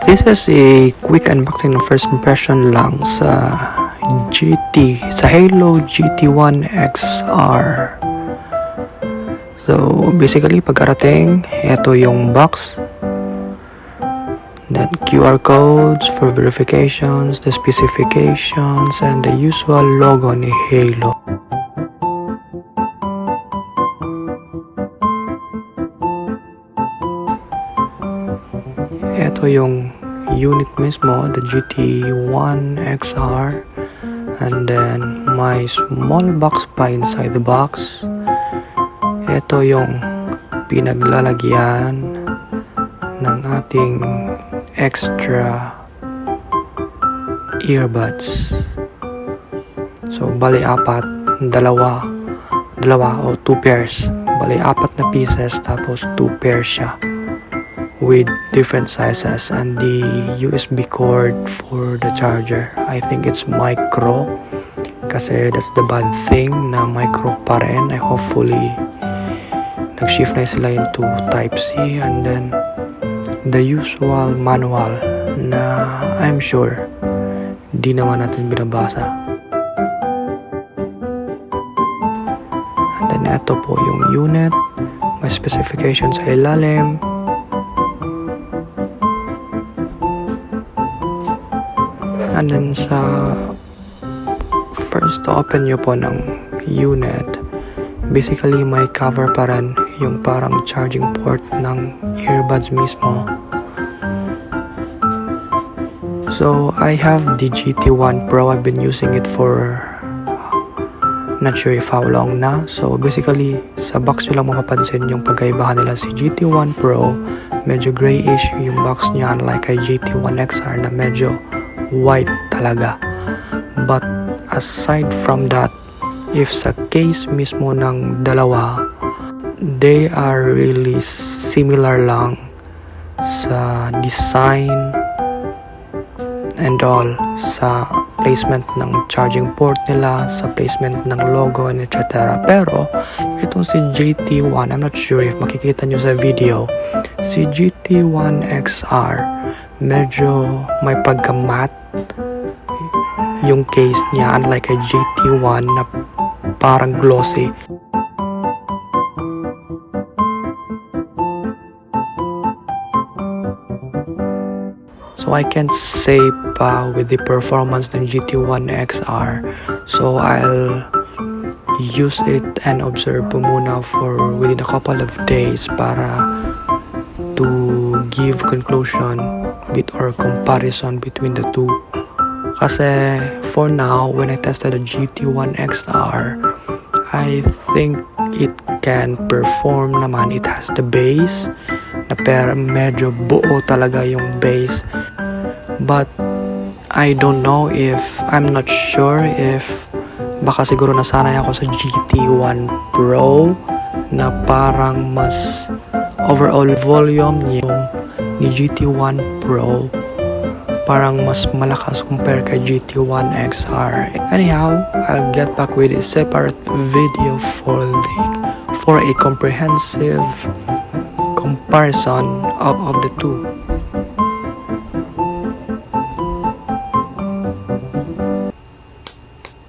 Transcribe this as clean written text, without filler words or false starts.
This is a quick unboxing ng first impression lang sa Haylou GT1 XR. So basically pagkarating, ito yung box. Then QR codes for verifications, the specifications, and the usual logo ni Haylou. Ito yung unit mismo, the GT1 XR, and then my small box pa inside the box. Ito yung pinaglalagyan ng ating extra earbuds. So bali dalawa o 2 pairs. Bali 4 na pieces tapos 2 pairs siya with different sizes, and the USB cord for the charger, I think it's micro kasi that's the bad thing na micro pa rin. Hopefully nag-shift na sila into type C, and then the usual manual na I'm sure di naman natin binabasa. And then ito po yung unit, may specifications sa ilalim. And then sa first open nyo po ng unit, basically may cover pa rin yung parang charging port ng earbuds mismo. So I have the GT1 Pro. I've been using it for not sure if how long na. So basically sa box nyo lang makapansin yung pagkaibahan nila. Si GT1 Pro medyo grayish yung box niya, unlike kay GT1 XR na medyo white talaga. But aside from that, if sa case mismo ng dalawa, they are really similar lang sa design and all, sa placement ng charging port nila, sa placement ng logo and etc. Pero itong si GT1, I'm not sure if makikita nyo sa video, si GT1 XR medyo may pagka-matte yung case niya, unlike a GT1 na parang glossy. So I can't say pa with the performance ng GT1 XR, so I'll use it and observe po muna for within a couple of days para to give conclusion or comparison between the two. Kasi for now, when I tested the GT1 XR, I think it can perform naman. It has the bass na pero medyo buo talaga yung bass. But I don't know if, I'm not sure if baka siguro nasanay ako sa GT1 Pro na parang mas overall volume niya ni GT1 Pro parang mas malakas compare kay GT1 XR. Anyhow, I'll get back with a separate video for a comprehensive comparison of the two.